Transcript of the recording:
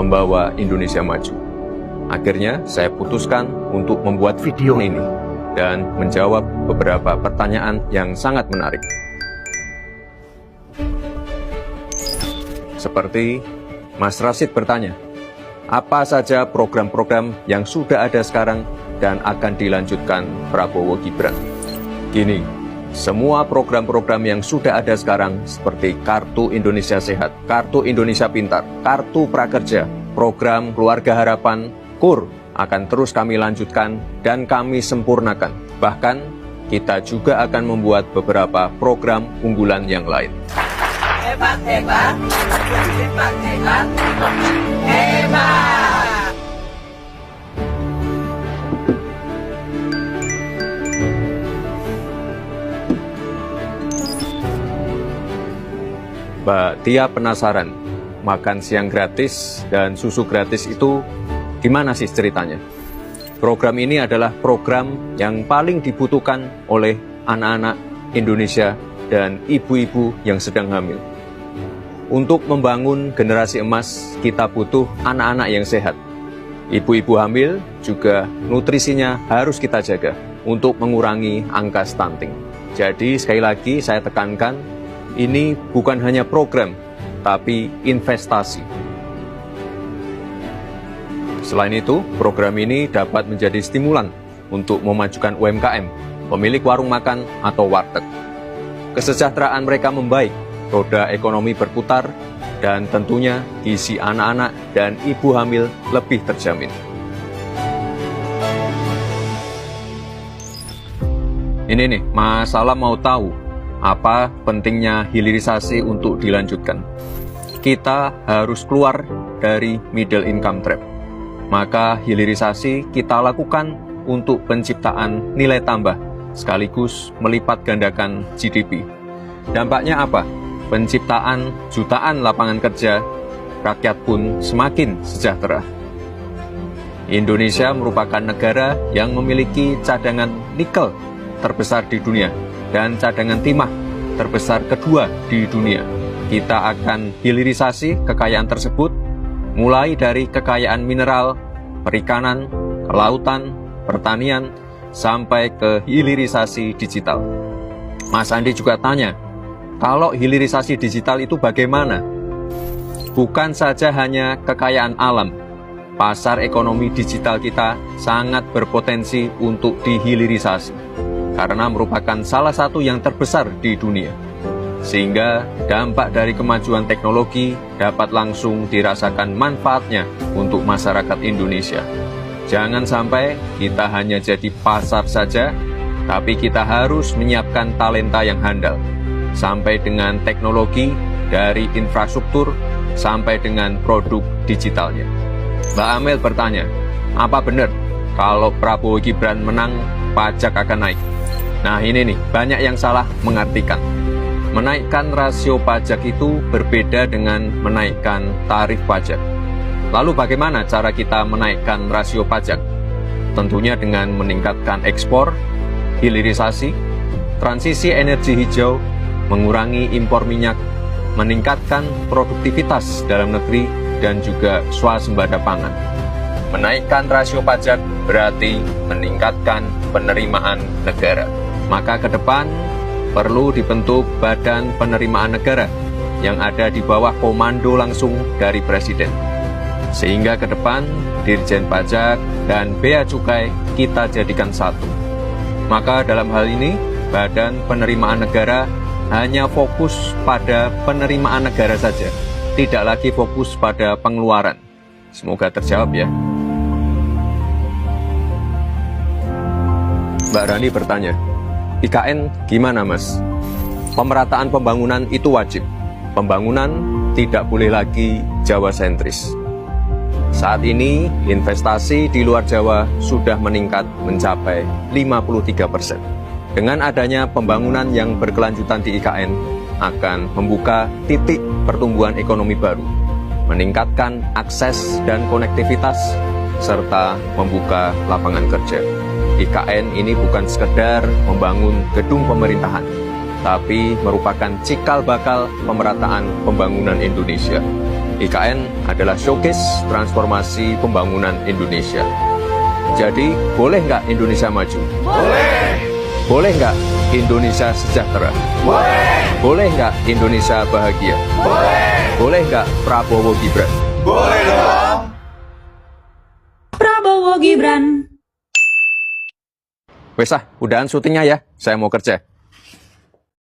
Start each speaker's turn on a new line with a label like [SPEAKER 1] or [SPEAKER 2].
[SPEAKER 1] membawa Indonesia maju. Akhirnya saya putuskan untuk membuat video ini dan menjawab beberapa pertanyaan yang sangat menarik. Seperti Mas Rashid bertanya, apa saja program-program yang sudah ada sekarang dan akan dilanjutkan Prabowo Gibran? Gini, semua program-program yang sudah ada sekarang seperti Kartu Indonesia Sehat, Kartu Indonesia Pintar, Kartu Prakerja, Program Keluarga Harapan, KUR akan terus kami lanjutkan dan kami sempurnakan. Bahkan kita juga akan membuat beberapa program unggulan yang lain.
[SPEAKER 2] Hebat, hebat, hebat, hebat, hebat.
[SPEAKER 1] Mbak Tia penasaran, makan siang gratis dan susu gratis itu gimana sih ceritanya? Program ini adalah program yang paling dibutuhkan oleh anak-anak Indonesia dan ibu-ibu yang sedang hamil. Untuk membangun generasi emas, kita butuh anak-anak yang sehat. Ibu-ibu hamil juga nutrisinya harus kita jaga untuk mengurangi angka stunting. Jadi sekali lagi saya tekankan, ini bukan hanya program, tapi investasi. Selain itu, program ini dapat menjadi stimulan untuk memajukan UMKM, pemilik warung makan atau warteg. Kesejahteraan mereka membaik, roda ekonomi berputar, dan tentunya gizi anak-anak dan ibu hamil lebih terjamin. Ini nih, Mas Salam mau tahu apa pentingnya hilirisasi untuk dilanjutkan. Kita harus keluar dari middle income trap. Maka hilirisasi kita lakukan untuk penciptaan nilai tambah, sekaligus melipat gandakan GDP. Dampaknya apa? Penciptaan jutaan lapangan kerja, rakyat pun semakin sejahtera. Indonesia merupakan negara yang memiliki cadangan nikel terbesar di dunia dan cadangan timah terbesar kedua di dunia. Kita akan hilirisasi kekayaan tersebut, mulai dari kekayaan mineral, perikanan, kelautan, pertanian, sampai ke hilirisasi digital. Mas Andi juga tanya, kalau hilirisasi digital itu bagaimana? Bukan saja hanya kekayaan alam, pasar ekonomi digital kita sangat berpotensi untuk dihilirisasi, karena merupakan salah satu yang terbesar di dunia. Sehingga dampak dari kemajuan teknologi dapat langsung dirasakan manfaatnya untuk masyarakat Indonesia. Jangan sampai kita hanya jadi pasar saja, tapi kita harus menyiapkan talenta yang handal, sampai dengan teknologi, dari infrastruktur, sampai dengan produk digitalnya. Mbak Amel bertanya, apa benar kalau Prabowo Gibran menang, pajak akan naik? Nah ini nih, banyak yang salah mengartikan. Menaikkan rasio pajak itu berbeda dengan menaikkan tarif pajak. Lalu bagaimana cara kita menaikkan rasio pajak? Tentunya dengan meningkatkan ekspor, hilirisasi, transisi energi hijau, mengurangi impor minyak, meningkatkan produktivitas dalam negeri, dan juga swasembada pangan. Menaikkan rasio pajak berarti meningkatkan penerimaan negara. Maka ke depan perlu dibentuk Badan Penerimaan Negara yang ada di bawah komando langsung dari Presiden. Sehingga ke depan Dirjen Pajak dan Bea Cukai kita jadikan satu. Maka dalam hal ini Badan Penerimaan Negara hanya fokus pada penerimaan negara saja, tidak lagi fokus pada pengeluaran. Semoga terjawab ya. Mbak Rani bertanya, IKN gimana Mas? Pemerataan pembangunan itu wajib. Pembangunan tidak boleh lagi Jawa sentris. Saat ini investasi di luar Jawa sudah meningkat mencapai 53%. Dengan adanya pembangunan yang berkelanjutan di IKN akan membuka titik pertumbuhan ekonomi baru, meningkatkan akses dan konektivitas, serta membuka lapangan kerja. IKN ini bukan sekedar membangun gedung pemerintahan, tapi merupakan cikal bakal pemerataan pembangunan Indonesia. IKN adalah showcase transformasi pembangunan Indonesia. Jadi, boleh nggak Indonesia maju?
[SPEAKER 2] Boleh.
[SPEAKER 1] Boleh nggak Indonesia sejahtera?
[SPEAKER 2] Boleh.
[SPEAKER 1] Boleh nggak Indonesia bahagia?
[SPEAKER 2] Boleh.
[SPEAKER 1] Boleh nggak Prabowo Gibran?
[SPEAKER 2] Boleh dong.
[SPEAKER 3] Prabowo Gibran.
[SPEAKER 1] Wes udahan syutingnya ya, saya mau kerja.